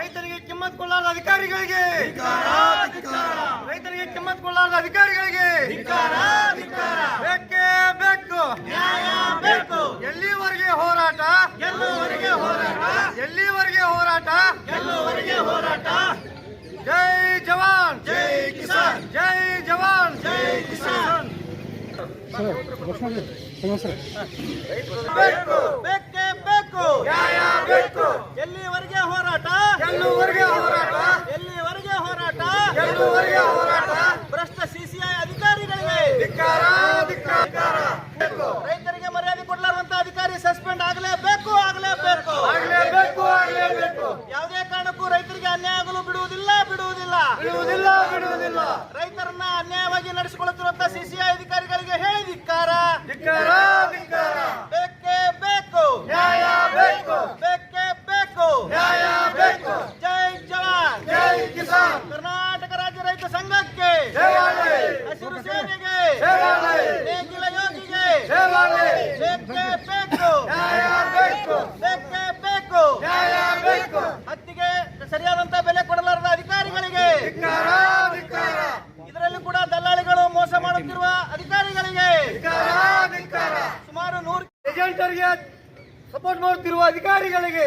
ರೈತರಿಗೆ ಕಿಮ್ಮತ್ ಕೊಳ್ಳಾರದ ಅಧಿಕಾರಿಗಳಿಗೆ, ರೈತರಿಗೆ ಕಿಮ್ಮತ್ ಕೊಳ್ಳಾರದ ಅಧಿಕಾರಿಗಳಿಗೆ ಬೇಕೇ ಬೇಕು, ಎಲ್ಲಿವರೆಗೆ ಹೋರಾಟ, ಎಲ್ಲಿವರೆಗೆ ಹೋರಾಟ. ಜೈ ಜವಾನ್ ಜೈ ಕಿಸಾನ್, ಜೈ ಜವಾನ್ ಜೈ ಕಿಸಾನ್. ಬೇಕೇ ಬೇಕು, ಎಲ್ಲಿವರೆಗೆ ಹೋರಾಟ, ಭ್ರಷ್ಟ ಸಿಸಿಐ ಅಧಿಕಾರಿಗಳಿಗೆ ರೈತರಿಗೆ ಮರ್ಯಾದೆ ಕೊಡಲಾರಂತ ಅಧಿಕಾರಿ ಸಸ್ಪೆಂಡ್ ಆಗಲೇಬೇಕು. ಯಾವುದೇ ಕಾರಣಕ್ಕೂ ರೈತರಿಗೆ ಅನ್ಯಾಯ ಆಗಲು ಬಿಡುವುದಿಲ್ಲ. ರೈತರನ್ನ ಅನ್ಯಾಯವಾಗಿ ನಡೆಸಿಕೊಳ್ಳುತ್ತಿರುವಂತಹ ಸಿಸಿಐ ಅಧಿಕಾರಿಗಳಿಗೆ ಹೇಳಿ ಧಿಕ್ಕಾರ. ಬೇಕೇ ಬೇಕು, ಜೈ ಜವಾನ್ ಜೈ ಕಿಸಾನ್. ಕರ್ನಾಟಕ ರಾಜ್ಯ ರೈತ ಸಂಘಕ್ಕೆ, ಹಸಿರು ಸೇನೆಗೆ, ನೇಗಿಲ ಯೋಗಿಗೆ ಬೇಕೇ ಬೇಕು. ಹತ್ತಿಗೆ ಸರಿಯಾದಂತ ಬೆಲೆ ಕೊಡಲಾರದ ಅಧಿಕಾರಿಗಳಿಗೆ, ಇದರಲ್ಲಿ ಕೂಡ ದಲ್ಲಾಳಿಗಳು ಮೋಸ ಮಾಡುತ್ತಿರುವ ಅಧಿಕಾರಿಗಳಿಗೆ, ಸುಮಾರು 100 ಏಜೆಂಟರಿಗೆ ಸಪೋರ್ಟ್ ಮಾಡುತ್ತಿರುವ ಅಧಿಕಾರಿಗಳಿಗೆ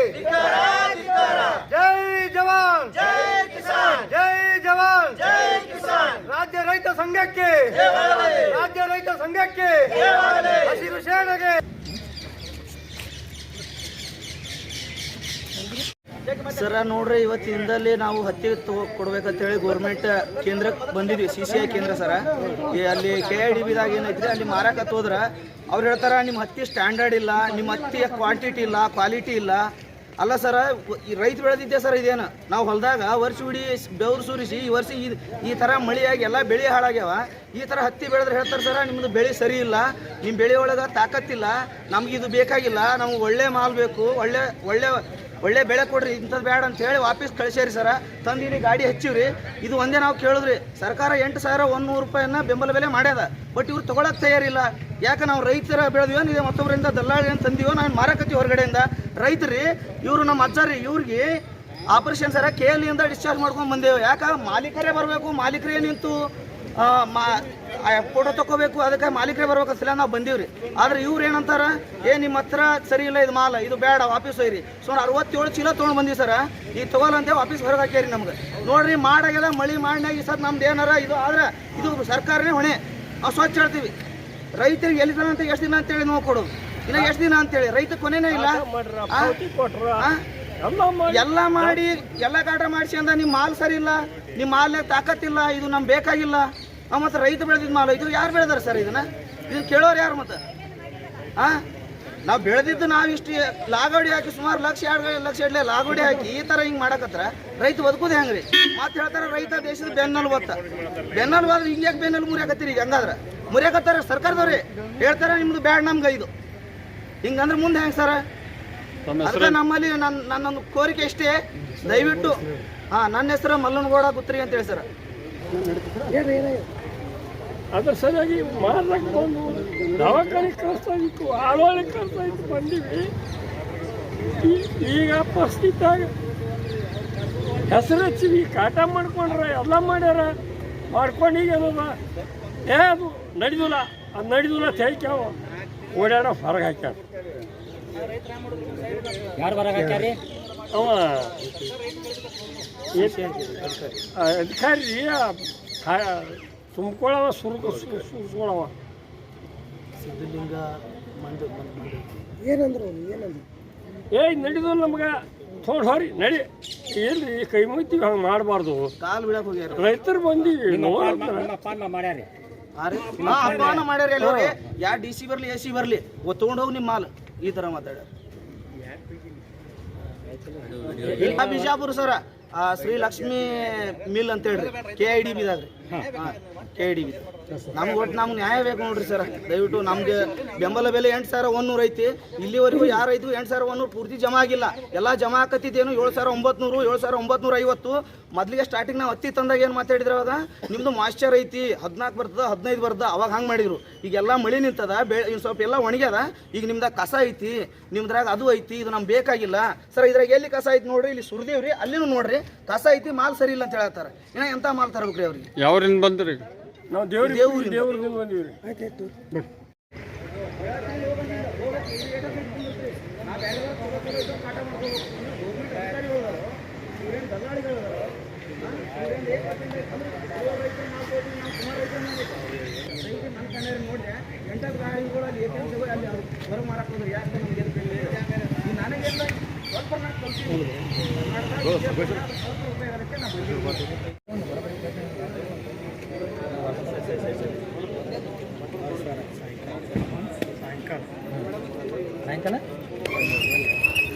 ಜೈ ಜವಾನ್ ಜೈ ಕಿಸಾನ್, ಜೈ ಜವಾನ್ ಜೈ ಕಿಸಾನ್. ರಾಜ್ಯ ರೈತ ಸಂಘಕ್ಕೆ, ಹಸಿರು ಸೇನೆಗೆ. ಸರ ನೋಡ್ರಿ, ಇವತ್ತಿಂದಲೇ ನಾವು ಹತ್ತಿ ಕೊಡ್ಬೇಕಂತೇಳಿ ಗೌರ್ಮೆಂಟ್ ಕೇಂದ್ರಕ್ಕೆ ಬಂದಿದ್ವಿ, CCI ಕೇಂದ್ರ ಸರ. ಅಲ್ಲಿ KIDBದಾಗ ಏನೈತ್ರಿ, ಅಲ್ಲಿ ಮಾರಾಕತ್ ಹೋದ್ರ ಅವ್ರು ಹೇಳ್ತಾರ ನಿಮ್ಮ ಹತ್ತಿ ಸ್ಟ್ಯಾಂಡರ್ಡ್ ಇಲ್ಲ, ನಿಮ್ಮ ಹತ್ತಿಯ ಕ್ವಾಂಟಿಟಿ ಇಲ್ಲ, ಕ್ವಾಲಿಟಿ ಇಲ್ಲ. ಅಲ್ಲ ಸರ, ಈ ರೈತ ಬೆಳೆದಿದ್ದೆ ಸರ್ ಇದೇನು. ನಾವು ಹೊಲದಾಗ ವರ್ಷ ಇಡೀ ಬೆವರು ಸುರಿಸಿ ಈ ವರ್ಷ ಈ ಥರ ಮಳೆಯಾಗಿ ಎಲ್ಲ ಬೆಳೆ ಹಾಳಾಗ್ಯಾವ. ಈ ಥರ ಹತ್ತಿ ಬೆಳೆದ್ರೆ ಹೇಳ್ತಾರೆ ಸರ ನಿಮ್ಮದು ಬೆಳೆ ಸರಿ ಇಲ್ಲ, ನಿಮ್ಮ ಬೆಳೆ ಒಳಗೆ ತಾಕತ್ತಿಲ್ಲ, ನಮ್ಗೆ ಇದು ಬೇಕಾಗಿಲ್ಲ, ನಮ್ಗೆ ಒಳ್ಳೆ ಮಾಲ್ ಬೇಕು, ಒಳ್ಳೆ ಬೆಳೆ ಕೊಡ್ರಿ, ಇಂಥದ್ದು ಬೇಡ ಅಂತ ಹೇಳಿ ವಾಪಸ್ ಕಳಿಸ್ಯಾರಿ ಸರ. ತಂದಿನಿ ಗಾಡಿ ಹಚ್ಚಿವ್ರಿ. ಇದು ಒಂದೇ ನಾವು ಕೇಳಿದ್ರಿ, ಸರ್ಕಾರ 8,100 ರೂಪಾಯಿನ ಬೆಂಬಲ ಬೆಲೆ ಮಾಡ್ಯದ. ಬಟ್ ಇವ್ರು ತೊಗೊಳಕ್ಕೆ ತಯಾರಿಲ್ಲ. ಯಾಕೆ ನಾವು ರೈತರ ಬೆಳೆದಿವೋ, ನೀವು ಮತ್ತೊಬ್ಬರಿಂದ ದಲ್ಲಾಳಿ ತಂದಿವೋ, ನಾವು ಮಾರಾಕತ್ತೀವಿ ಹೊರಗಡೆಯಿಂದ. ರೈತರಿ ಇವರು ನಮ್ಮ ಅಜ್ಜಾರಿ, ಇವ್ರಿಗೆ ಆಪರೇಷನ್ ಸರ KLEಯಿಂದ ಡಿಸ್ಚಾರ್ಜ್ ಮಾಡ್ಕೊಂಡು ಬಂದೇವು. ಯಾಕೆ ಮಾಲೀಕರೇ ಬರಬೇಕು, ಮಾಲೀಕರೇ ನಿಂತು ಫೋಟೋ ತಗೋಬೇಕು, ಅದಕ್ಕೆ ಮಾಲೀಕರೇ ಬರ್ಬೇಕಂತಲ್ಲ ನಾವು ಬಂದೀವ್ರಿ. ಆದ್ರೆ ಇವ್ರು ಏನಂತಾರ, ನಿಮ್ಮ ಹತ್ರ ಸರಿ ಇಲ್ಲ, ಇದು ಮಾಲ, ಇದು ಬೇಡ, ವಾಪಸ್ ಹೋಯ್ರಿ. ಸುಮಾರು 67 ಚೀಲ ತೊಗೊಂಡು ಬಂದೀವಿ ಸರ. ಈಗ ತೊಗೊಲ್ಲಂತೆ ವಾಪಸ್ ಹೊರಗೆ ಹಾಕ್ಯಾರಿ ನಮ್ಗೆ. ನೋಡ್ರಿ, ಮಾಡಾಗೆಲ್ಲ ಮಳೆ ಮಾಡಿನಾಗ ಈ ಸದ್ ನಮ್ದು ಏನಾರ ಇದು ಆದ್ರೆ ಇದು ಸರ್ಕಾರನೇ ಹೊಣೆ. ನಾವು ಸ್ವಚ್ಛ ಹೇಳ್ತೀವಿ. ರೈತರಿಗೆ ಎಲ್ಲಿ ತನ ಅಂತ ಎಷ್ಟು ದಿನ ಅಂತೇಳಿ ನೋವು ಕೊಡೋದು, ಇನ್ನ ಎಷ್ಟು ದಿನ ಅಂತೇಳಿ. ರೈತ ಕೊನೆನೇ ಇಲ್ಲ. ಎಲ್ಲ ಮಾಡಿ ಎಲ್ಲ ಗಾಡ್ರ ಮಾಡಿಸಿ ಅಂದ ನಿಮ್ಮ ಮಾಲ್ ಸರಿ ಇಲ್ಲ, ನಿಮ್ಮ ಮಾಲ್ ತಾಕತ್ತಿಲ್ಲ, ಇದು ನಮ್ಗೆ ಬೇಕಾಗಿಲ್ಲ. ಮತ್ತು ರೈತ ಬೆಳೆದಿದ್ದ ಮಾಲ್ ಇದು ಯಾರು ಬೆಳೆದಾರ ಸರ್? ಇದನ್ನ ಕೇಳೋರು ಯಾರು? ಮತ್ತೆ ನಾವು ಬೆಳೆದಿದ್ದು ನಾವು ಇಷ್ಟು ಲಾಗೋಡಿ ಹಾಕಿ ಸುಮಾರು ಲಕ್ಷ ಲಾಗೋಡಿ ಹಾಕಿ ಈ ಥರ ಹಿಂಗೆ ಮಾಡಕತ್ರ ರೈತ ಬದುಕೋದು ಹೆಂಗ್ರಿ? ಮತ್ತೆ ಹೇಳ್ತಾರೆ ರೈತ ದೇಶದ ಬೆನ್ನೆಲುಬಾದ್ರೆ ಹಿಂಗೆ ಯಾಕೆ ಬೆನ್ನೆಲು ಮುರಿಯಾಕತ್ತೀರಿ? ಈಗ ಹಂಗಾದ್ರೆ ಮುರಿಯಾಕತ್ತಾರ ಸರ್ಕಾರದವ್ರಿ. ಹೇಳ್ತಾರೆ ನಿಮ್ದು ಬ್ಯಾಡ್ ನಮ್ಗೆ ಇದು ಹಿಂಗಂದ್ರೆ ಮುಂದೆ ಹೆಂಗೆ ಸರ? ಅದಕ್ಕೆ ನಮ್ಮಲ್ಲಿ ನನ್ನೊಂದು ಕೋರಿಕೆ ಇಷ್ಟೇ, ದಯವಿಟ್ಟು ನನ್ನ ಹೆಸರು ಮಲ್ಲನಗೌಡ ಗುತ್ರಿ ಅಂತ ಹೇಳಿ ಸರ್. ಅದ್ರ ಸರಿಯಾಗಿ ಮಾರಕ್ಕೆ ಬಂದು ದವಾಖಾನೆ ಕಳಿಸ್ತಾ ಇತ್ತು, ಆಳೋಳಿ ಕಳಿಸ್ತಾ ಇತ್ತು, ಬಂದೀವಿ. ಈಗ ಪರಿಸ್ಥಿತಿಯಾಗ ಹೆಸರು ಹಚ್ಚಿವಿ, ಕಾಟ ಮಾಡ್ಕೊಂಡ್ರ, ಎಲ್ಲ ಮಾಡ್ಯಾರ. ಮಾಡ್ಕೊಂಡು ಈಗ ಏನದ ಅದು ನಡಿದಿಲ್ಲ ತೈಕ್ಯಾವ ಓಡಾಡ ಹೊರಗೆ ಹಾಕ್ಯಾರ. ಯಾರು ಹೊರಗೆ ಹಾಕ್ಯಾರಿ? ಅವ ಅಧಿಕಾರಿ ತುಂಬ್ಕೊಳ್ಳವ, ಸುರ್ಕೊಳ್ಳವ. ಸಿದ್ಧಲಿಂಗ ಏನಂದ್ರು? ನಡಿದು ನಮ್ಗೆ ಥೋಡ್ ಹೊರಿ ನಡಿ ಏನ್ರಿ ಕೈ ಮುಗಿತೀವಿ, ಹಂಗೆ ಮಾಡಬಾರ್ದು. ಕಾಲು ಬಿಡಕ್ಕೆ ಹೋಗ್ಯಾರ ರೈತರು ಬಂದೀವಿ ಮಾಡ್ಯಾರಿ, ಅಪಮಾನ ಮಾಡ್ಯಾರ. ಎಲ್ಲರಿಗೆ ಯಾವ DC ಬರಲಿ AC ಬರಲಿ ತೊಗೊಂಡು ಹೋಗಿ ನಿಮ್ಮ ಮಾಲ್ ಈ ಥರ ಮಾತಾಡ್ಯಾರ. ಬಿಜಾಪುರ ಸರ ಶ್ರೀ ಲಕ್ಷ್ಮಿ ಮಿಲ್ ಅಂತ ಹೇಳ್ರಿ KIDB ದಾಗ್ರಿ KIDB ನಮ್ಗೆ ಒಟ್ಟು ನಮ್ಗೆ ನ್ಯಾಯ ಬೇಕು ನೋಡ್ರಿ ಸರ್ ದಯವಿಟ್ಟು ನಮ್ಗೆ ಬೆಂಬಲ ಬೆಲೆ 8,100 ಐತಿ ಇಲ್ಲಿವರೆಗೂ ಯಾರು ಐದು 8,100 ಪೂರ್ತಿ ಜಮಾ ಆಗಿಲ್ಲ ಎಲ್ಲ ಜಮಾ ಆಕತ್ತಿದ್ದೇನು 7,900 7,950 ಮೊದಲಿಗೆ ಸ್ಟಾರ್ಟಿಂಗ್ ನಾವು ಹತ್ತಿ ತಂದಾಗ ಏನು ಮಾತಾಡಿದ್ರೆ ಅವಾಗ ನಿಮ್ದು ಮಾಯ್ಶ್ಚರ್ ಐತಿ 14 ಬರ್ತದ 15 ಬರ್ತದ ಅವಾಗ ಹಂಗೆ ಮಾಡಿದ್ರು ಈಗೆಲ್ಲ ಮಳೆ ನಿಂತದ ಇನ್ನು ಸ್ವಲ್ಪ ಎಲ್ಲ ಒಣಗ್ಯದ ಈಗ ನಿಮ್ದಾಗ ಕಸ ಐತಿ ನಿಮ್ದ್ರಾಗ ಅದು ಐತಿ ಇದು ನಮ್ಗೆ ಬೇಕಾಗಿಲ್ಲ ಸರ್ ಇದ್ರಾಗ ಎಲ್ಲಿ ಕಸ ಐತಿ ನೋಡ್ರಿ ಇಲ್ಲಿ ಸುರ್ದೇವ್ರಿ ಅಲ್ಲಿನೂ ನೋಡ್ರಿ ಕಸ ಐತಿ ಮಾಲ್ ಸರಿ ಇಲ್ಲ ಅಂತ ಹೇಳ್ತಾರೆ ಇನ್ನ ಎಂತ ಮಾಲ್ ತರಬೇಕ್ರಿ ಅವ್ರಿಗೆ ಯಾವ್ರಿಂದ ಬಂದ್ರಿ ನಾವು ದೇವ್ರಿಂದ ಬಂದೀವಿ ಸಾಯಂಕಾಲ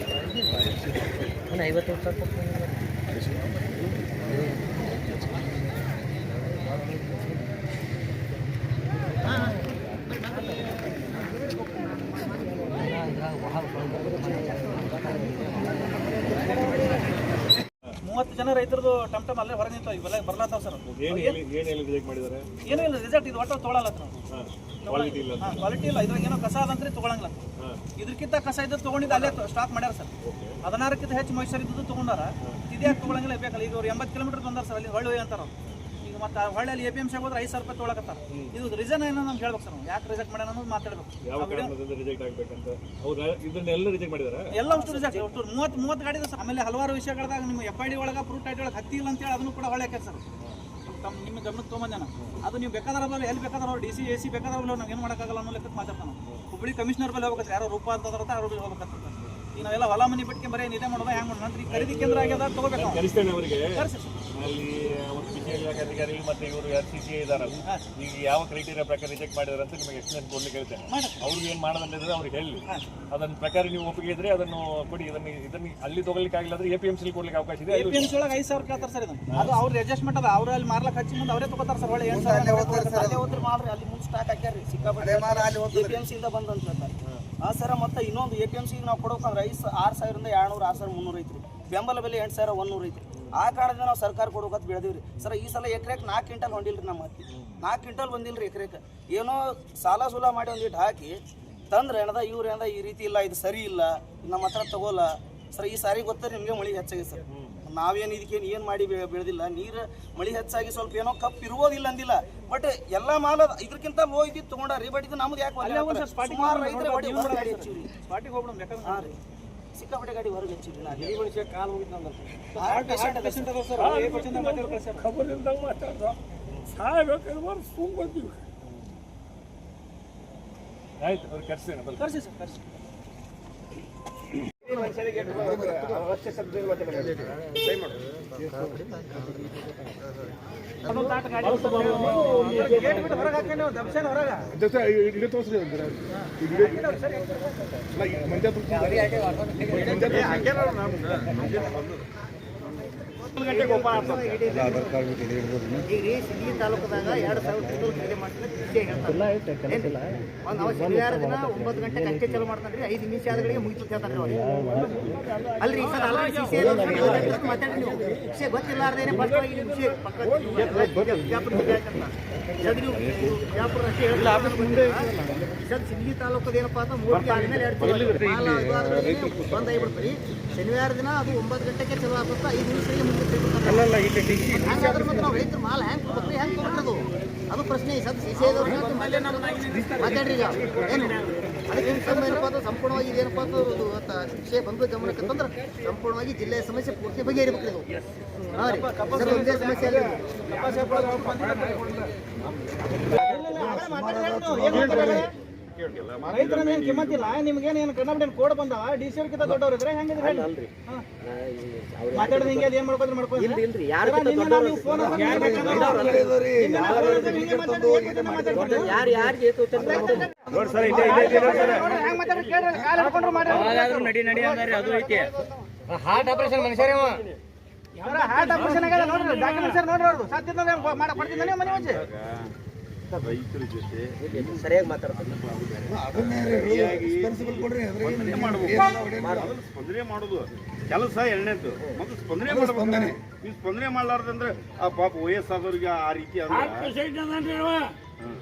50 30 ಜನ ರೈತರದು ಟಮ್ ಅಲ್ಲೇ ಹೊರ ನಿಂತ ಇವೆಲ್ಲ ಬರ್ಲಾತಾವ ಸರ್ ಏನೂ ಇಲ್ಲ ರಿಸಲ್ಟ್ ಇದು ಒಟ್ಟು ತೊಗೊಳಲ್ಲ ಕ್ವಾಲಿಟಿ ಇಲ್ಲ ಇದ್ರಾಗ ಏನೋ ಕಸ ಅದಂತ್ರಿ ತೊಗೊಳಂಗಿಲ್ಲ ಇದಕ್ಕಿಂತ ಕಸ ಇದ್ದು ತೊಗೊಂಡಿದ್ದು ಅಲ್ಲೇ ಸ್ಟಾಕ್ ಮಾಡ್ಯಾರ ಸರ್ 16ಕ್ಕಿಂತ ಹೆಚ್ಚು ಮೊಯ್ಚರ್ ಇದ್ದು ತೊಗೊಂಡಾರ ಇದ್ಯಾಕೆ ತೊಗೊಳಂಗಿಲ್ಲ ಬೇಕಲ್ಲ ಈಗ ಅವ್ರು 80 ಕಿಲೋಮೀಟರ್ ಬಂದಾರ ಸರ್ ಅಲ್ಲಿ ಹೊಳ್ಳಿ ಅಂತಾರ ಈಗ ಮತ್ತೆ ಹೊಳ್ಳಿಯಲ್ಲಿ APMC ಹೋದ್ರೆ 5,000 ರೂಪಾಯಿ ತೊಗೊಳಕತ್ತಾರ ಇದು ರೀಸನ್ ಏನೋ ನಮ್ಗೆ ಹೇಳ್ಬೇಕು ಸರ್ ಯಾಕೆ ರಿಜೆಕ್ಟ್ ಮಾಡ್ಯಾನ ಅನ್ನೋದು ಮಾತಾಡ್ಬೇಕು ಎಲ್ಲ ಅಷ್ಟು ರಿಜೆಕ್ಟ್ ಒಟ್ಟು 30 ಗಾಡಿ ಸರ್ ಆಮೇಲೆ ಹಲವಾರು ವಿಷಯಗಳದಾಗ ನಿಮ್ಮ FID ಒಳಗೆ ಪ್ರೂಫ್ ಟೈಟ್ ಒಳಗೆ ಹತ್ತಿ ಇಲ್ಲ ಅಂತೇಳಿ ಅದನ್ನು ಕೂಡ ಹೊಳ್ಳಿ ಹಾಕ್ಯಾರ ಸರ್ ನಿಮ್ಮ ಗಮನಕ್ಕೆ ತೊಗೊಂಬಂದೇನ ಅದು ನೀವು ಬೇಕಾದ್ರೆ ಬಲ್ಲ ಎಲ್ಲಿ ಬೇಕಾದ್ರೆ ಅವ್ರು DC AC ಬೇಕಾದ್ರೆ ನಾವು ಏನು ಮಾಡೋಕ್ಕಾಗಲ್ಲ ಅನ್ನೋ ಲೆಕ್ಕಕ್ಕೆ ಮಾತಾಡ್ತಾನೆ ಹುಬ್ಬಳ್ಳಿ ಕಮಿಷನರ್ ಬಲ್ಲಿ ಹೋಗ್ಬೇಕು ಯಾರೋ ರೂಪ ಅಂತಂದ್ರೆ ಅವ್ರ ಬಳಿ ಹೋಗ್ಬೇಕಂತ ಈಗ ನಾವೆಲ್ಲ ಹೊಲ ಮನೆ ಬಿಟ್ಟಿಗೆ ಬರೀ ನಿಧೆ ಮಾಡೋದು ಹೆಂಗೆ ಮಾಡೋಣ ಅಂತ ಈಗ ಖರೀದಿ ಕೇಂದ್ರ ಆಗ್ಯದ ತೊಗೋಬೇಕು ಅಲ್ಲಿ ಒಂದು ಕೃಷಿ ಇಲಾಖೆ ಅಧಿಕಾರಿ ಮತ್ತೆ ಇವರು CCI ಇದಾರಲ್ಲ ಈಗ ಯಾವ ಕ್ರೈಟೀರಿಯಾ ಪ್ರಕಾರ ರಿಜೆಕ್ಟ್ ಮಾಡಿದಾರೆ ಅಂತ ನಿಮಗೆ ಎಕ್ಸ್ಪ್ಲೇನ್ ಕೊಡ್ಲಿಕ್ಕೆ ಹೇಳ್ತೇನೆ ಅವ್ರಿಗೆ ಏನು ಮಾಡೋದಂದ್ರೆ ಅವ್ರಿಗೆ ಹೇಳಿ ಅದನ್ನ ಪ್ರಕಾರ ನೀವು ಒಪ್ಪಿಗೆ ಇದ್ರೆ ಅದನ್ನು ಕೊಡಿ ಇದನ್ನ ಅಲ್ಲಿ ತಗೊಳ್ಳಿಕ್ಕೆ ಆಗಿಲ್ಲ ಅಂದ್ರೆ APMC ಕೊಡ್ಲಿಕ್ಕೆ ಅವಕಾಶ ಇದೆ APMC ಒಳಗೆ 5,000 ಕೇಳ್ತಾರೆ ಸರ್ ಇದನ್ನು ಅದು ಅವ್ರ ಅಡ್ಜಸ್ಟ್ಮೆಂಟ್ ಅದ ಅವ್ರು ಅಲ್ಲಿ ಮಾರ್ಲಕ್ಕೆ ಹಚ್ಚಿ ಮುಂದೆ ಅವರೇ ತಗೋತಾರೆ ಸರ್ ಒಳ್ಳೆ 8,000 ಮಾಡ್ರಿ ಅಲ್ಲಿ ಮುಂದೆ ಸ್ಟಾಕ್ ಹಾಕ್ಯಾರಿ ಸಿಕ್ಕಾಪಟ್ಟೆ APMC ಇಂದ ಬಂದಂತ ಹೇಳ್ತಾರೆ ಸರ ಮತ್ತೆ ಇನ್ನೊಂದು APMC ನಾವು ಕೊಡೋಕಂದ್ರೆ 6,000ರಿಂದ 200 6,300 ಐತ್ರಿ ಬೆಂಬಲ ಬೆಲೆ 8,100 ಐತ್ರಿ ಆ ಕಾರಣದಿಂದ ನಾವು ಸರ್ಕಾರ ಕೊಡೋಕತ್ ಬೆಳೆದಿವ್ರಿ ಸರ್ ಈ ಸಲ ಎಕರೆಗೆ 4 ಕ್ವಿಂಟಲ್ ಹೊಂದಿಲ್ರಿ ನಮ್ಮ ಹತ್ತಿ 4 ಕ್ವಿಂಟಲ್ ಬಂದಿಲ್ರಿ ಎಕರೆಗೆ ಏನೋ ಸಾಲ ಸೂಲ ಮಾಡಿ ಒಂದಿಟ್ಟು ಹಾಕಿ ತಂದ್ರೆ ಏನದ ಇವ್ರು ಏನದ ಈ ರೀತಿ ಇಲ್ಲ ಇದು ಸರಿ ಇಲ್ಲ ನಮ್ಮ ಹತ್ರ ತಗೋಲ್ಲ ಸರ್ ಈ ಸಾರಿ ಗೊತ್ತಾರೆ ನಿಮಗೆ ಮಳೆ ಹೆಚ್ಚಾಗಿದೆ ಸರ್ ನಾವೇನು ಇದಕ್ಕೇನು ಏನು ಮಾಡಿ ಬೆಳೆದಿಲ್ಲ ನೀರು ಮಳೆ ಹೆಚ್ಚಾಗಿ ಸ್ವಲ್ಪ ಏನೋ ಕಪ್ ಇರ್ಬೋದಿಲ್ಲ ಅಂದಿಲ್ಲ ಬಟ್ ಎಲ್ಲ ಮಾಲ ಇದಕ್ಕಿಂತ ಲೋ ಇದ್ದಿದ್ದು ತೊಗೊಂಡ್ರಿ ಬಟ್ ಇದು ನಮ್ದು ಯಾಕೆ ಸುಮಾರು ರೈತರೇ ಗಾಡಿ ಹೆಚ್ಚಿವ್ರಿ ಸ್ಪಾಟಿಗೆ ಹೋಗ್ಬಿಡೋಣ ಹಾಂ ರೀ ಸಿಕ್ಕಾಪಟ್ಟೆ ಗಾಡಿ ಹೊರಗೆ ಹೆಚ್ಚಿವ್ರಿ ಕಾಲು ಹೋಗಿದ್ದು ಖಬರಿಂದ ಮಾತಾಡ್ದ ಸಾಯ್ಬೇಕಾದ್ರೆ ವರ್ಷ ತುಂಬಿದ್ದೀವಿ ಆಯ್ತು ಅವ್ರು ಕರ್ಸಿ ಸರ್ ಕರ್ಸಿ ಈಗ ಸಿದ್ಗಿ ತಾಲೂಕದಾಗ 2,000 ಖರೀದಿ ಮಾಡ್ತಾರೆ ಶನಿವಾರ ದಿನ 9 ಗಂಟೆಗೆ ಅಷ್ಟೇ ಚಾಲು ಮಾಡ್ತಾನ್ರಿ 5 ನಿಮಿಷ ಆದಗಳಿಗೆ ಮುಗಿತು ಹೇಳ್ತಾನೆ ಅಲ್ರಿ ಸರ್ ಅಲ್ಲ ಮಾತಾಡ್ರಿ ನೀವು ವಿಷಯ ಗೊತ್ತಿಲ್ಲಾರ್ದೇನೆ ಫಸ್ಟಾಗಿ ವಿಷಯ ಬಿಜಾಪುರ ಅಷ್ಟೇ ಸರ್ ಸಿದ್ಗಿ ತಾಲೂಕದ ಏನಪ್ಪಾ ಅಂತ 3 ಆದ್ಮೇಲೆ 2 ಬಂದ್ ಆಗಿಬಿಡ್ತೀರಿ ಶನಿವಾರ ದಿನ ಅದು 9 ಗಂಟೆಗೆ ಚಾಲು ಆಗುತ್ತೆ 5 ನಿಮಿಷಕ್ಕೆ ಮುಗಿತು ಹಂಗಾದ್ರೆ ಮತ್ತೆ ನಾವು ರೈತರು ಮಾಲ್ ಹೆಂಗೆ ಕೊಡ್ಬೇಕು ಹೆಂಗೆ ಕೊಡ್ಬೋದು ಅದು ಪ್ರಶ್ನೆ ಮಾತಾಡ್ರಿ ಈಗ ಏನು ಅದಕ್ಕೆ ಏನಪ್ಪ ಅದು ಸಂಪೂರ್ಣವಾಗಿ ಇದೇನಪ್ಪ ಅಂತ ವಿಷಯ ಬಂದು ಗಮನಕ್ಕೆ ತಂದ್ರೆ ಸಂಪೂರ್ಣವಾಗಿ ಜಿಲ್ಲೆಯ ಸಮಸ್ಯೆ ಪೂರ್ತಿ ಬಗೆಹರಿಬೇಕು ಇದು ಹಾಂ ರೀ ಒಂದೇ ಸಮಸ್ಯೆ ಅಲ್ಲ ರೈತರ ಏನು ಕಿಮ್ಮತ್ತಿಲ್ಲ ನಿಮ್ಗೇನು ಕನ್ನಡ ಕೋಡ್ ಬಂದಾವ DC ಅವ್ರಿಗಿಂತ ದೊಡ್ಡವ್ರು ಇದ್ರೆ ಹೆಂಗಿದ್ರೆ ಮಾತಾಡೋದು ಹಿಂಗೆ ಏನು ಮಾಡ್ಕೊಂಡ್ರೆ ನಡಿ ಅಂದ್ರೆ ಅದು ಐತೆ ಹಾರ್ಟ್ ಆಪರೇಷನ್ ಮನುಷ್ಯರೇ ಹಾರ್ಟ್ ಆಪರೇಷನ್ ಆಗ್ಯದ ನೋಡ್ರಿ ಡಾಕ್ಯುಮೆಂಟ್ಸ್ ನೋಡ್ರಿ ಅವ್ರದ್ದು ಸಾಧ್ಯತೆ ಕೊಡ್ತೀನಿ ನೀವು ಮನೆ ಮುಂಚೆ ರೈತರ ಜೊತೆ ಸರಿಯಾಗಿ ಮಾತಾಡ್ತಾರೆ ಸ್ಪಂದನೆ ಮಾಡೋದು ಕೆಲಸ ಎರಡನೇದು ಮತ್ತು ಸ್ಪಂದನೆ ಮಾಡಬೇಕು. ನೀವು ಸ್ಪಂದನೆ ಮಾಡ್ಲಾರ್ದಂದ್ರೆ ಆ ಪಾಪ ವಯಸ್ಸಾದವ್ರಿಗೆ ಆ ರೀತಿ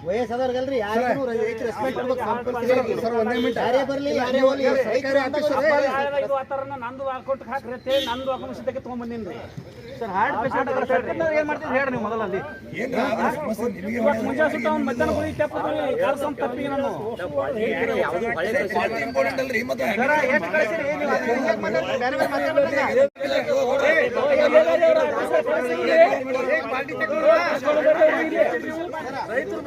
ವಯಸ್ಸಾದವ್ರಿಗಲ್ರಿ ಯಾರಿಗೂ ರೈತರು ರೆಸ್ಪೆಕ್ಟ್ ಕೊಡ್ಬೇಕು. ಯಾರೇ ಬರ್ಲಿ ಯಾರೇ ಹೋಗ್ಲಿ ರೈತರ ನಂದು ಅಕೌಂಟ್ ಹಾಕ್ರತ್ತೆ ನಂದು ಅಕೌಂಟ್ ಸಿದ್ದಕ್ಕೆ ತೊಗೊಂಡ್ಬಂದಿನಿ ಸರ್. ಹಾರ್ಟ್ ಪೇಷಂಟ್ ಏನ್ ಮಾಡ್ತೀವಿ ಹೇಳಿ ನೀವು ಮೊದಲಲ್ಲಿ ಮುಂಜಾನೆ ಸುತ್ತ ಅವ್ನು ಮಧ್ಯಾಹ್ನ ಗುಳಿ ಟೆಪ್ ಕಳ್ಸಂ ತಪ್ಪಿಗೆ ನಾನು ಎಷ್ಟು ಕಳಿಸಿರಿ ನೀವು ಬೇರೆ ಬೇರೆ ಮಾತಾಡ್ಬೇಡ್ರಿ. ರೈತರು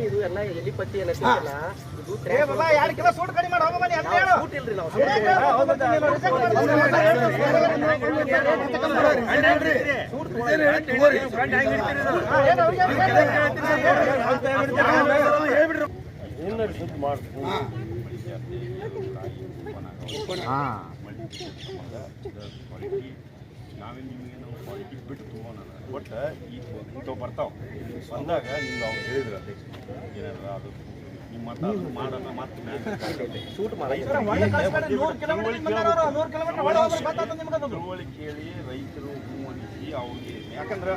ಇದು ಎಲ್ಲ ಎಲ್ಲಿ ಪತ್ತಿ ಎಲ್ಲ 2 ಕಿಲೋ ಸೂಟ್ ಕಡಿಮೆ ಮಾಡಿ ಹೋಗೋ ಬನ್ನಿ ಅಂತ ಹೇಳು. ಸೂಟ್ ಇಲ್ರಿ ನಾವು ನಾವೇನು ನಿಮಗೆ ನಾವು ಕ್ವಾಲಿಟಿ ಬಿಟ್ಟು ತೊಗೋಣ ಬಟ್ ಈಗ ಇಂಥವು ಬರ್ತಾವೆ ಬಂದಾಗ ನೀವು ಅವ್ರು ಹೇಳಿದ್ರು ಅಧ್ಯಕ್ಷ ಏನಾರ ಅದು ನಿಮ್ಮ ಮತ ಅದು ಮಾಡೋಣ ಮತ್ತೆ ತಿಳುವಳಿಕೆ ಹೇಳಿ ರೈತರು ಹೂವಣಿಸಿ ಅವ್ರಿಗೆ ಯಾಕಂದ್ರೆ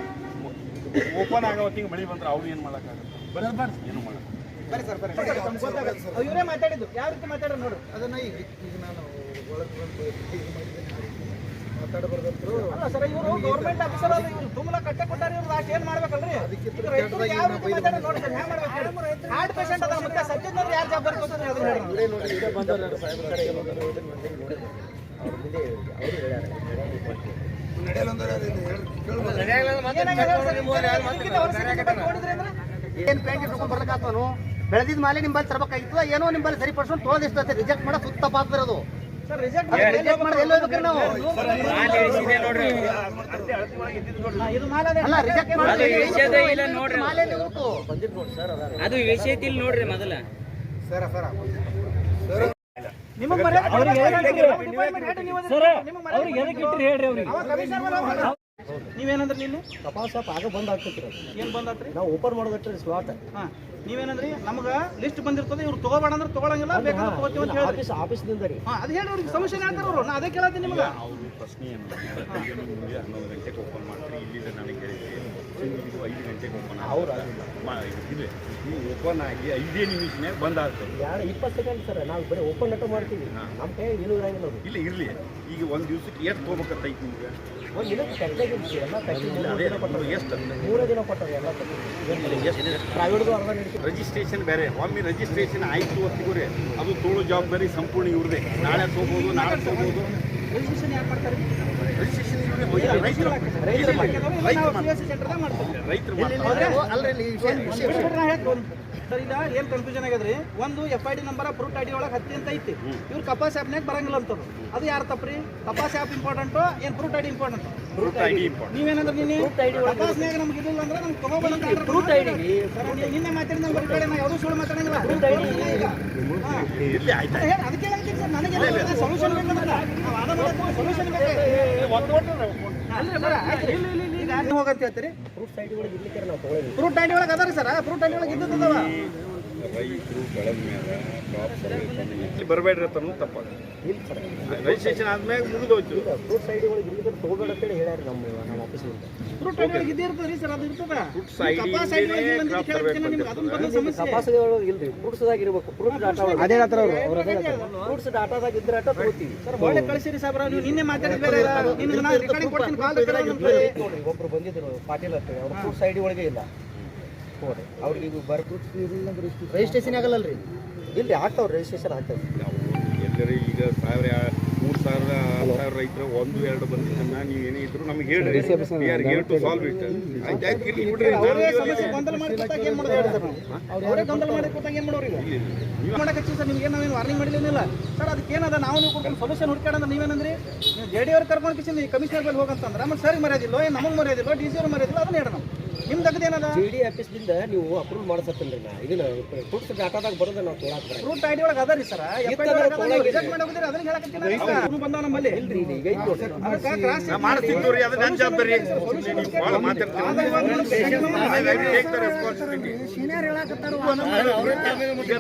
ಓಪನ್ ಆಗೋ ಹೊತ್ತಿಗೆ ಮಳೆ ಬಂದ್ರೆ ಅವ್ರು ಏನು ಮಾಡೋಕ್ಕಾಗತ್ತೆ ಏನು ಮಾಡೋದು ಇವರೇ ಮಾತಾಡಿದ್ದು ಯಾವ ರೀತಿ ಮಾತಾಡೋ ನೋಡು ಅದನ್ನ ಈಗ ನಾನು ಒಳಗೆ ಬಂದು ಮಾತಾಡಬಾರ್ದಂತರು. ಅಲ್ಲ ಸರ್ ಇವರು ಗೌರ್ಮೆಂಟ್ ಆಫೀಸರ್ ಅಲ್ಲ, ಇವ್ರು ತುಂಬಾ ಕಟ್ಟೆ ಕೊಟ್ಟಾರೆ, ಇವ್ರು ಅಷ್ಟು ಏನ್ ಮಾಡ್ಬೇಕಲ್ರಿ? ರೈತರಿಗೆ ಯಾವ ರೀತಿ ಮಾತಾಡೋದು ನೋಡಿ ಸರ್, ಹ್ಯಾಂಗ ಮಾಡ್ಬೇಕು? ಹಾರ್ಟ್ ಪೇಷಂಟ್ ಅದ ಮತ್ತೆ ಸಜ್ಜನವ್ರು ಯಾರು ಜವಾಬ್ದಾರಿ ಕೊಡ್ತಾರೆ ಅದನ್ನ ಹೇಳಿ. ಏನ್ ಪೇಂಟ್ ಇಟ್ಕೊಂಡ್ ಬರ್ಲಕ್ಕಾಗ್ತಾನು ಬೆಳೆದಿದ್ ಮೇಲೆ ನಿಂಬಲ್ಲಿ ತರಬೇಕಾಗಿತ್ತು, ಏನೋ ನಿಂಬಲ್ಲಿ ಸರಿಪಡಿಸ್ಕೊಂಡು ತೊಳೆದಿರ್ತದೆ. ರಿಜೆಕ್ಟ್ ಮಾಡೋ ಸುತ್ತ ಪಾತ್ರದು ಸರ್ ರಿಜೆಕ್ಟ್ ರಿಜೆಕ್ಟ್ ಮಾಡೋದು ಎಲ್ಲಿ ಹೋಗ್ಬೇಕ್ರಿ ನಾವು? ಇದು ಮಾಲದೆ ಅಲ್ಲ ರಿಜೆಕ್ಟ್ ಮಾಡೋದು ಮಾಲೆಯಲ್ಲಿ ಹೋಗ್ತು. ಅದು ವಿಷಯದಲ್ಲಿ ನೋಡ್ರಿ ಮೊದಲ ನಿಮಗೆ ನೀವೇನಂದ್ರಿ ನಿನ್ನೆ ತಪಾಸಪ್ ಆಗ ಬಂದ್ ಆಗ್ತೈತ್ರಿ. ಏನ್ ಬಂದಾತ್ರಿ? ನಾವು ಓಪನ್ ಮಾಡೋದಟ್ರಿ ಸ್ಲಾಟ್. ಹಾ ನೀವೇನಂದ್ರಿ ನಮಗ ಲಿಸ್ಟ್ ಬಂದಿರ್ತದೆ, ಇವ್ರು ತಗೋಬೇಡ ಅಂದ್ರೆ ತಗೊಳಂಗಿಲ್ಲ, ಬೇಕಾದ್ರೆ ತಗೋತೀವಿ ಅಂತ ಹೇಳಿ ಆಫೀಸ್ನಿಂದ ರೀ. ಹಾ ಅದು ಹೇಳಿ ಅವ್ರಿಗೆ ಸಮಸ್ಯೆ ಹೇಳ್ತಾರ ಅವರು. ನಾ ಅದೇ ಕೇಳತ್ತೀನಿ ನಿಮ್ಗೆ. ಅವ್ರ ಪ್ರಶ್ನೆ ಏನು 11 ಗಂಟೆಗೆ ಓಪನ್ ಮಾಡ್ತೀರಿ, ಇಲ್ಲಿಂದ ನನಗೆ ಹೇಳಿದ್ರಿ 5 ಗಂಟೆಗೆ ಓಪನ್ ಇದೆ. ನೀವು ಓಪನ್ ಆಗಿ 5 ನಿಮಿಷನೇ ಬಂದ್ ಆಗ್ತದೆ. 20 ಸೆಕೆಂಡ್ ಸರ್, ನಾವು ಬರೀ ಓಪನ್ ಅಟ ಮಾಡ್ತೀವಿ. ನಮ್ಮ ಕೈ ಏನು ಇರಂಗಿಲ್ಲ. ಇಲ್ಲ ಇರಲಿ, ಈಗ ಒಂದು ದಿವ್ಸಕ್ಕೆ ಎಷ್ಟು ತೊಗೋಬೇಕಂತೈತಿ ನಿಮ್ಗೆ? ಒಂದು ದಿನಕ್ಕೆ ಪ್ಯಾಕೇಜ್ ಇರ್ತೀವಿ, ಎಲ್ಲ ಪ್ಯಾಕೇಜ್ ಎಷ್ಟು 3 ದಿನ ಕೊಟ್ಟಾರೆ ಎಲ್ಲ ಪ್ರೈವೇಟ್ದು ಅರ್ಧ ನೀಡ್ತೀವಿ. ರಿಜಿಸ್ಟ್ರೇಷನ್ ಬೇರೆ, ಒಮ್ಮೆ ರಿಜಿಸ್ಟ್ರೇಷನ್ ಆಯ್ತು ಹೊತ್ತಿಗೂ ರೀ ಅದು ತೋಳು ಜವಾಬ್ದಾರಿ ಸಂಪೂರ್ಣ ಇವ್ರದೇ. ನಾಳೆ ತೊಗೋಬೋದು, ನಾಳೆ ತೊಗೋಬೋದು. ರಿಜಿಸ್ಟ್ರೇಷನ್ ಯಾರು ಮಾಡ್ತಾರೆ? ರಿಜಿಸ್ಟ್ರೇಷನ್ ರೈತರು ಸರ್ ಈಗ ಏನ್ ಕನ್ಫ್ಯೂಷನ್ ಆಗ್ಯದ್ರಿ? ಒಂದು FID ನಂಬರ್ ಪ್ರೂಫ್ ಐಡಿ ಒಳಗೆ 10 ಅಂತ ಐತಿ, ಇವ್ರು ಕಪಾಸ್ ಆ್ಯಪ್ನಾಗ ಬರಂಗಿಲ್ಲ ಅಂತವ್ರು. ಅದು ಯಾರು ತಪ್ಪ್ರಿ? ಕಪಾಸ್ ಆ್ಯಪ್ ಇಂಪಾರ್ಟೆಂಟು ಏನ್ ಪ್ರೂಫ್ ಐಡಿ ಇಂಪಾರ್ಟೆಂಟ್? ನೀವೇನಂದ್ರೆ ನಿನ್ನೆ ಕಪಾಸ್ನಾಗ ನಮ್ಗೆ ಇದಿಲ್ಲ ಅಂದ್ರೆ ನಮ್ಗೆ ತಗೋಬಂದ್ರೆ ಪ್ರೂಫ್ ಐಡಿ ನಿನ್ನೆ ಮಾತಾಡಿದ ನಮ್ಮ ಕಡೆ ನಾ ಯಾವುದು ಸುಳ್ಳು ಮಾತಾಡಂಗಿಲ್ಲ. ಅದಕ್ಕೆ ಹೇಳ್ತೀನಿ ಸರ್, ನನಗೆ ಸೊಲ್ಯೂಷನ್ ಬೇಕಂದ್ರೆ ನಾವು ವಾದ ಮಾಡೋದು ಸೊಲ್ಯೂಷನ್ ಬೇಕು. ಈಗ ಹೋಗಂತ ಹೇಳ್ತೀರಿ? ಪ್ರೂಫ್ ಐಡಿ ಒಳಗೆ ಇರ್ಲಿಕ್ಕೆ ನಾವು ತಗೊಳ್ಳಿ. ಫ್ರೂಟ್ ಐಡಿ ಒಳಗೆ ಅದಾರಿ ಸರ್, ಫ್ರೂಟ್ ಐಡಿ ಒಳಗೆ ಇದ್ದದವ. ರೈತರು ಬೆಳೆದ ಮೇಲೆ ಕ್ರಾಪ್ ಸರ್ವೆ ಬರಬೇಡ್ರಿ ಅಂತ ತಪ್ಪಾಗ ರಿಜಿಸ್ಟ್ರೇಷನ್ ಆದ್ಮೇಲೆ ಮುಗಿದೋಯ್ತು. ಪ್ರೂಫ್ ಐಡಿ ಒಳಗೆ ಇರ್ಲಿಕ್ಕೆ ತಗೋಬೇಡ ಅಂತೇಳಿ ಹೇಳ್ಯಾರ ನಮ್ಮ ಆಫೀಸಿಂದ. ಫ್ರೂಟ್ ಐಡಿ ಒಳಗೆ ಇದ್ದೇ ಇರ್ತದೆ ಸರ್, ಅದು ಇರ್ತದ. ಫ್ರೂಟ್ಸ್ ಐಡಿ ಕಪಾಸ್ ಒಳಗೆ ಇಲ್ರಿ, ಫ್ರೂಟ್ಸ್ದಾಗ ಇರ್ಬೇಕು. ಫ್ರೂಟ್ಸ್ ಡಾಟಾ ಅದೇ ಹೇಳ್ತಾರ ಅವರು. ಫ್ರೂಟ್ಸ್ ಡಾಟಾದಾಗ ಇದ್ರೆ ಅಟ ತಗೋತೀವಿ ಸರ್. ಒಳ್ಳೆ ಕಳಿಸಿರಿ ಸಾಬ್ರ, ನೀವು ನಿನ್ನೆ ಮಾತಾಡಿದ ಬೇರೆ ನಿಮ್ಗೆ ನಾ ರೆಕಾರ್ಡಿಂಗ್ ಕೊಡ್ತೀನಿ, ಕಾಲ್ ನೋಡ್ರಿ. ಒಬ್ರು ಬಂದಿದ್ರು ಪಾಟೀಲ್ ಅಂತೇಳಿ, ಅವ್ರು ಫ್ರೂಟ್ಸ್ ಐಡಿ ಒಳಗೆ ಇಲ್ಲ ನೋಡ್ರಿ. ಅವ್ರಿಗೆ ಈಗ ಬರ್ ರಿಜಿಸ್ಟ್ರೇಷನ್ ಆಗಲ್ಲಲ್ರಿ? ಇಲ್ರಿ ಆಗ್ತಾವ್ರಿ, ರಿಜಿಸ್ಟ್ರೇಷನ್ ಆಗ್ತಾವ್ರಿ. ಎಲ್ಲರೂ ಈಗ 3,000 ಯಾರು ರೈತರ 1-2 ಬಂದಿದ್ದನ್ನ ನೀವು ಏನೇ ಇದ್ರು ನಮಗೆ ಹೇಳ್ರಿ ಯಾರು ಟು ಸಾಲ್ವ್ ಇಟ್ ಆಯ್ತು ಇಲ್ಲಿ ನೋಡ್ರಿ ಅವರೇ ಸಮಸ್ಯೆ ಗೊಂದಲ ಮಾಡಿ ಕೂತಾಗ ಏನು ಮಾಡೋದು ಹೇಳಿ ಸರ್ ನಾವು ಅವರೇ ಗೊಂದಲ ಮಾಡಿ ಕೂತಾಗ ಏನು ಮಾಡೋರು ಈಗ ನೀವು ಮಾಡಕ್ಕೆ ಸರ್ ನಿಮ್ಗೆ ನಾವೇನು ವಾರ್ನಿಂಗ್ ಮಾಡಿಲ್ಲ ಸರ್ ಅದಕ್ಕೆ ಏನದ ನಾವು ನೀವು ಕೊಡ್ಕೊಂಡು ಸೊಲ್ಯೂಷನ್ ಹುಡ್ಕಾಡಂದ್ರೆ ನೀವೇನಂದ್ರಿ ನೀವು ಜೆಡಿ ಅವ್ರು ಕರ್ಕೊಂಡು ಕಿಸಿಂದ ಕಮಿಷನರ್ ಬಳಿ ಹೋಗಂತಂದ್ರೆ ಮತ್ತೆ ಸರ್ ಮರ್ಯಾದಿಲ್ಲ ಏನು ನಮಗೆ ಮರ್ಯಾದಿಲ್ಲ ಡಿ ಸಿ ಅವ್ರು ಮರ್ಯಾದಿಲ್ಲ ಅದನ್ನ ಹೇಳ ನಾವು ನಿಮ್ದು ಅಗದಿ ಏನದ ಡಿ ಆಫೀಸ್ದಿಂದ ನೀವು ಅಪ್ರೂವ್ ಮಾಡಿಸತ್ತೇನ್ರಿ ನಾ ಇದನ್ನ ಫ್ರೂಟ್ಸ್ ಡಾಟಾದಾಗ ಬರೋದು ನಾವು ತೊಗೊಳಕ್ಕೆ ರೂಟ್ ಐಡಿ ಒಳಗೆ ಅದ ರೀ ಸರ್ ರಿಜೆಕ್ಟ್ ಮಾಡಿ ಹೋಗಿದ್ರೆ ಅದನ್ನ ಹೇಳಕತ್ತೀನಿ ಬಂದಾವ ನಮ್ಮಲ್ಲಿ ಈಗ ಐದು ನೋಡ್ರಿ ಅದಕ್ಕೆ ಕ್ರಾಸ್ ಮಾಡ್ತಿದ್ದು ರೀ ಅದು ನನ್ನ ಜವಾಬ್ದಾರಿ ನೀವು ಭಾಳ ಮಾತಾಡ್ತೀರಿ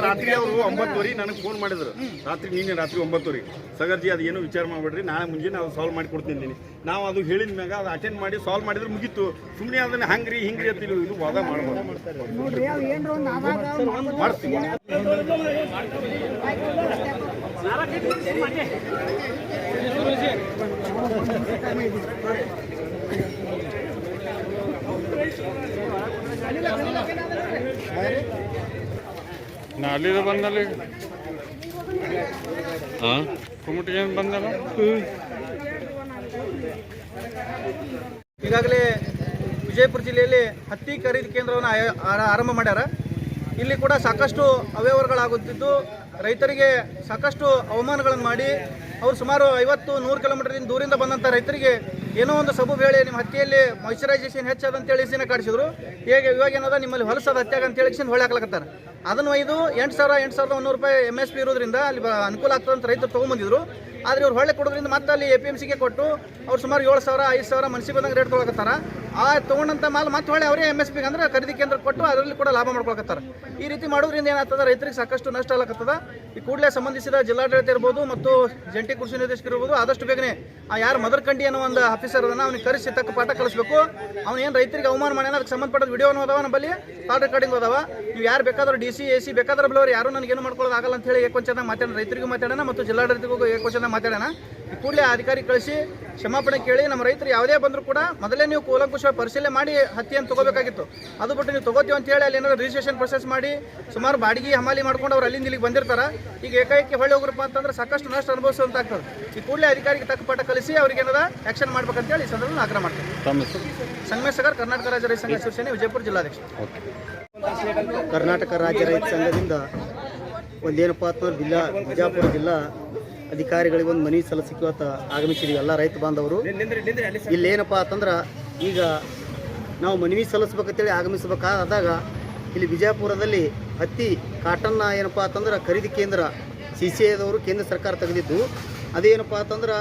ರಾತ್ರಿ ಅವರು 9:00 ನನಗೆ ಫೋನ್ ಮಾಡಿದ್ರು ನಿನ್ನೆ ರಾತ್ರಿ 9:00 ಸಗರ್ಜಿ ಅದು ಏನು ವಿಚಾರ ಮಾಡಬೇಡ್ರಿ ನಾಳೆ ಮುಂಜಾನೆ ನಾವು ಸಾಲ್ವ್ ಮಾಡಿ ಕೊಡ್ತೀನಿ ನಾವು ಅದು ಹೇಳಿದ ಮ್ಯಾಗ ಅದು ಅಟೆಂಡ್ ಮಾಡಿ ಸಾಲ್ವ್ ಮಾಡಿದ್ರೆ ಮುಗೀತು ಸುಮ್ಮನೆ ಅದನ್ನ ಹಂಗ್ರಿ ಹಿಂಗ್ರಿ ಅಂತ ಇದು ವಾದ ಮಾಡ್ಬೋದು ಮಾಡ್ತೀವಿ ನಾಲಿದ ಬಂದಲ್ಲಿ ಕುಮಟಿಗೆ ಬಂದಲ್ಲ ಈಗಾಗಲೇ ವಿಜಯಪುರ ಜಿಲ್ಲೆಯಲ್ಲಿ ಹತ್ತಿ ಖರೀದಿ ಕೇಂದ್ರವನ್ನು ಆರಂಭ ಮಾಡ್ಯಾರ. ಇಲ್ಲಿ ಕೂಡ ಸಾಕಷ್ಟು ಅವ್ಯವಹಾರಗಳಾಗುತ್ತಿದ್ದು ರೈತರಿಗೆ ಸಾಕಷ್ಟು ಅವಮಾನಗಳನ್ನು ಮಾಡಿ ಅವರು ಸುಮಾರು 50-100 ಕಿಲೋಮೀಟರ್ ದೂರಿಂದ ಬಂದಂಥ ರೈತರಿಗೆ ಏನೋ ಒಂದು ಸಬು ಹೇಳಿ ನಿಮ್ಮ ಹತ್ತಿಯಲ್ಲಿ ಮಾಯಿಶ್ಚರೈಸೇಷನ್ ಹೆಚ್ಚದ ಅಂತೇಳಿ ಸಿನ ಕಾಡಿಸಿದ್ರು. ಹೇಗೆ ಇವಾಗ ಏನದ ನಿಮ್ಮಲ್ಲಿ ಹೊಲಸದ ಹತ್ಯಾಗ ಅಂತೇಳಿ ಹೊಳೆ ಹಾಕ್ಲಕತ್ತಾರೆ. ಅದನ್ನು ಒಯ್ದು 8,100 ರೂಪಾಯಿ MSP ಇರೋದ್ರಿಂದ ಅಲ್ಲಿ ಅನುಕೂಲ ಆಗ್ತದೆ ಅಂತ ರೈತರು ತೊಗೊಂಬಂದಿದ್ರು. ಆದರೆ ಇವ್ರು ಹೊಳೆ ಕೊಡೋದ್ರಿಂದ ಮತ್ತೆ ಅಲ್ಲಿ APMCಗೆ ಕೊಟ್ಟು ಅವ್ರು ಸುಮಾರು 7,000 5,000 ಮನಸ್ಸಿಗೆ ಬಂದಂಗೆ ರೇಟ್ ತೊಗೊಳಕತ್ತಾರ. ಆ ತೊಗೊಂಡಂಥ ಮಾಲ್ ಮತ್ತೆ ಹೊಳೆ ಅವರೇ MSPಗೆ ಅಂದ್ರೆ ಖರೀದಿ ಕೇಂದ್ರ ಕೊಟ್ಟು ಅದರಲ್ಲಿ ಕೂಡ ಲಾಭ ಮಾಡ್ಕೊಳಕತ್ತಾರೆ. ಈ ರೀತಿ ಮಾಡೋದ್ರಿಂದ ಏನಾಗ್ತದೆ ರೈತರಿಗೆ ಸಾಕಷ್ಟು ನಷ್ಟ ಆಗ್ಲಕತ್ತದ. ಈ ಕೂಡಲೇ ಸಂಬಂಧಿಸಿದ ಜಿಲ್ಲಾಡಳಿತ ಇರ್ಬೋದು ಮತ್ತು ಜಂಟಿ ಕೃಷಿ ನಿರ್ದೇಶಕರು ಇರ್ಬೋದು ಆದಷ್ಟು ಬೇಗನೆ ಆ ಯಾರು ಮದರ್ಕಂಡಿ ಅನ್ನೋ ಒಂದು ಆಫೀಸರ್ ಅದನ್ನು ಅವ್ನಿಗೆ ಕರೆಸಿ ತಕ್ಕ ಪಾಠ ಕಲಿಸ್ಬೇಕು. ಅವ್ನು ಏನು ರೈತರಿಗೆ ಅವಮಾನ ಮಾಡ್ಯಾನ ಅದಕ್ಕೆ ಸಂಬಂಧಪಟ್ಟ ವಿಡಿಯೋನು ಅದಾವ ನಮ್ಮಲ್ಲಿ, ಕಾಲ್ ರೆಕಾರ್ಡಿಂಗ್ ಅದಾವ. ನೀವು ಯಾರು ಬೇಕಾದ್ರೂ DC AC ಬೇಕಾದ್ರೆ ಬಿಡೋರು ಯಾರು ನನಗೇನು ಮಾಡ್ಕೊಳ್ಳೋದು ಆಗಲ್ಲ ಅಂತ ಹೇಳಿ ಏಕೊಂಚದಾಗ ಮಾತಾಡೋಣ, ರೈತರಿಗೂ ಮಾತಾಡೋಣ ಮತ್ತು ಜಿಲ್ಲಾಡಳಿತಗೂ ಏಕೊಂಚದಾಗ ಮಾತಾಡೋಣ. ಈ ಕೂಡಲೇ ಅಧಿಕಾರಿ ಕಳಿಸಿ ಕ್ಷಮಾಪಣೆ ಕೇಳಿ ನಮ್ಮ ರೈತರು ಯಾವುದೇ ಬಂದರೂ ಕೂಡ ಮೊದಲೇ ನೀವು ಕೂಲಂಕುಷ ಪರಿಶೀಲನೆ ಮಾಡಿ ಹತ್ತಿಯನ್ನು ತೊಗೋಬೇಕಾಗಿತ್ತು. ಅದು ಬಿಟ್ಟು ನೀವು ತೊಗೋತೀವಿ ಅಂತ ಹೇಳಿ ಅಲ್ಲಿ ಏನಾದ್ರು ರಿಜಿಸ್ಟ್ರೇಷನ್ ಪ್ರೊಸೆಸ್ ಮಾಡಿ ಸುಮಾರು ಬಾಡಿಗೆ ಹಮಾಲಿ ಮಾಡ್ಕೊಂಡು ಅವ್ರು ಅಲ್ಲಿಂದ ಇಲ್ಲಿಗೆ ಬಂದಿರ್ತಾರೆ. ಈಗ ಏಕಾಏಕಿ ಹೊಳ್ಳಿ ಹೋಗ್ರಪ್ಪ ಅಂತಂದ್ರೆ ಸಾಕಷ್ಟು ನಷ್ಟ ಅನುಭವಿಸುವಂತಾಗ್ತದೆ. ಈ ಕೂಡಲೇ ಅಧಿಕಾರಿಗೆ ತಕ್ಕ ಪಾಠ ಕಲಿಸಿ ಅವ್ರಿಗೆ ಏನಾದ ಆ್ಯಕ್ಷನ್ ಮಾಡ್ಬೇಕಂತೇಳಿ ಈ ಸಂದರ್ಭದಲ್ಲಿ ಆಗ್ರಹ ಮಾಡ್ತೀವಿ. ಸಂಗಮೇಶ್ ಸಗರ್, ಕರ್ನಾಟಕ ರಾಜ್ಯ ರೈತ ಸಂಘ ಶಿವಸೇನೆ, ವಿಜಯಪುರ ಜಿಲ್ಲಾಧ್ಯಕ್ಷ. ಕರ್ನಾಟಕ ರಾಜ್ಯ ರೈತ ಸಂಘದಿಂದ ಒಂದೇನಪ್ಪ ಅಂತಂದ್ರೆ ಬಿಜಾಪುರ ಜಿಲ್ಲಾ ಅಧಿಕಾರಿಗಳಿಗೆ ಒಂದು ಮನವಿ ಸಲ್ಲಿಸಕ್ಕೆ ಇವತ್ತು ಆಗಮಿಸಿದ್ದೀವಿ ಎಲ್ಲ ರೈತ ಬಾಂಧವರು. ಇಲ್ಲೇನಪ್ಪ ಅಂತಂದ್ರೆ ಈಗ ನಾವು ಮನವಿ ಸಲ್ಲಿಸ್ಬೇಕಂತೇಳಿ ಆಗಮಿಸಬೇಕಾದಾಗ ಇಲ್ಲಿ ಬಿಜಾಪುರದಲ್ಲಿ ಹತ್ತಿ ಕಾಟನ್ನ ಏನಪ್ಪ ಅಂತಂದ್ರೆ ಖರೀದಿ ಕೇಂದ್ರ CCIದವರು ಕೇಂದ್ರ ಸರ್ಕಾರ ತೆಗೆದಿದ್ದು ಅದೇನಪ್ಪ ಅಂತಂದ್ರೆ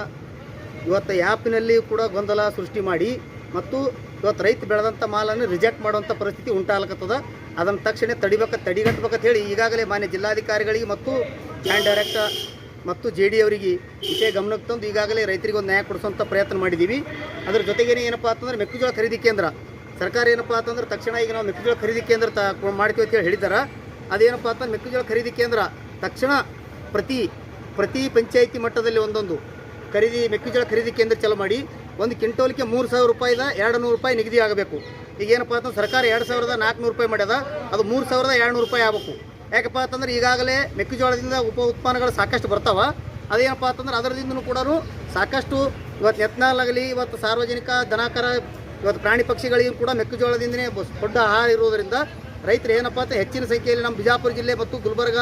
ಇವತ್ತು ಆ್ಯಪಿನಲ್ಲಿ ಕೂಡ ಗೊಂದಲ ಸೃಷ್ಟಿ ಮಾಡಿ ಮತ್ತು ಇವತ್ತು ರೈತ ಬೆಳೆದಂಥ ಮಾಲನ್ನು ರಿಜೆಕ್ಟ್ ಮಾಡುವಂಥ ಪರಿಸ್ಥಿತಿ ಉಂಟಾಗಲಕತ್ತದ. ಅದನ್ನು ತಕ್ಷಣ ತಡಿಗಟ್ಟಬೇಕಂತ ಹೇಳಿ ಈಗಾಗಲೇ ಮಾನ್ಯ ಜಿಲ್ಲಾಧಿಕಾರಿಗಳಿಗೆ ಮತ್ತು ಜಾಯಿಂಟ್ ಡೈರೆಕ್ಟರ್ ಮತ್ತು JD ಅವರಿಗೆ ವಿಷಯ ಗಮನಕ್ಕೆ ತಂದು ಈಗಾಗಲೇ ರೈತರಿಗೆ ಒಂದು ನ್ಯಾಯ ಕೊಡಿಸುವಂಥ ಪ್ರಯತ್ನ ಮಾಡಿದ್ದೀವಿ. ಅದ್ರ ಜೊತೆಗೇನೆ ಏನಪ್ಪ ಅಂತಂದ್ರೆ ಮೆಕ್ಕೆಜೋಳ ಖರೀದಿ ಕೇಂದ್ರ ಸರ್ಕಾರ ಏನಪ್ಪ ಅಂತಂದ್ರೆ ತಕ್ಷಣ ಈಗ ನಾವು ಮೆಕ್ಕೆಜೋಳ ಖರೀದಿ ಕೇಂದ್ರ ಮಾಡ್ತೀವಿ ಅಂತೇಳಿ ಹೇಳಿದ್ದಾರೆ. ಅದೇನಪ್ಪ ಅಂತಂದ್ರೆ ಮೆಕ್ಕೆಜೋಳ ಖರೀದಿ ಕೇಂದ್ರ ತಕ್ಷಣ ಪ್ರತಿ ಪಂಚಾಯಿತಿ ಮಟ್ಟದಲ್ಲಿ ಒಂದೊಂದು ಮೆಕ್ಕೆಜೋಳ ಖರೀದಿ ಕೇಂದ್ರ ಚಾಲು ಮಾಡಿ ಒಂದು ಕ್ವಿಂಟೋಲ್ಗೆ 3,000 ರೂಪಾಯಿದ 200 ರೂಪಾಯಿ ನಿಗದಿ ಆಗಬೇಕು. ಈಗ ಏನಪ್ಪ ಅಂತಂದ್ರೆ ಸರ್ಕಾರ 2,400 ರೂಪಾಯಿ ಮಾಡ್ಯದ, ಅದು 3,200 ರೂಪಾಯಿ ಆಗಬೇಕು. ಯಾಕಪ್ಪ ಅಂತಂದ್ರೆ ಈಗಾಗಲೇ ಮೆಕ್ಕೆಜೋಳದಿಂದ ಉಪ ಉತ್ಪನ್ನಗಳು ಸಾಕಷ್ಟು ಬರ್ತಾವ. ಅದೇನಪ್ಪ ಅಂತಂದ್ರೆ ಅದರದಿಂದನೂ ಕೂಡ ಸಾಕಷ್ಟು ಇವತ್ತು ಎತ್ನಾಲಾಗಲಿ ಇವತ್ತು ಸಾರ್ವಜನಿಕ ದನಕರ ಇವತ್ತು ಪ್ರಾಣಿ ಪಕ್ಷಿಗಳಿಗೂ ಕೂಡ ಮೆಕ್ಕೆಜೋಳದಿಂದನೇ ದೊಡ್ಡ ಆಹಾರ ಇರುವುದರಿಂದ ರೈತರು ಏನಪ್ಪ ಅಂತ ಹೆಚ್ಚಿನ ಸಂಖ್ಯೆಯಲ್ಲಿ ನಮ್ಮ ಬಿಜಾಪುರ ಜಿಲ್ಲೆ ಮತ್ತು ಗುಲ್ಬರ್ಗ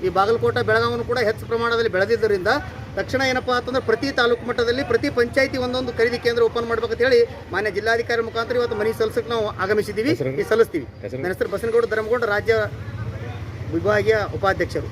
ಈ ಬಾಗಲಕೋಟೆ ಬೆಳಗಾವನ್ನು ಕೂಡ ಹೆಚ್ಚು ಪ್ರಮಾಣದಲ್ಲಿ ಬೆಳೆದಿದ್ದರಿಂದ ತಕ್ಷಣ ಏನಪ್ಪ ಅಂತಂದ್ರೆ ಪ್ರತಿ ತಾಲೂಕು ಮಟ್ಟದಲ್ಲಿ ಪ್ರತಿ ಪಂಚಾಯಿತಿ ಒಂದೊಂದು ಖರೀದಿ ಕೇಂದ್ರ ಓಪನ್ ಮಾಡ್ಬೇಕಂತ ಹೇಳಿ ಮಾನ್ಯ ಜಿಲ್ಲಾಧಿಕಾರಿ ಮುಖಾಂತರ ಇವತ್ತು ಮನವಿ ಸಲ್ಲಿಸಕ್ಕೆ ನಾವು ಆಗಮಿಸಿದ್ದೀವಿ, ಸಲ್ಲಿಸ್ತೀವಿ. ನನ್ನ ಹೆಸರು ಬಸನಗೌಡ ಧರ್ಮಗೌಡ, ರಾಜ್ಯ ವಿಭಾಗೀಯ ಉಪಾಧ್ಯಕ್ಷರು.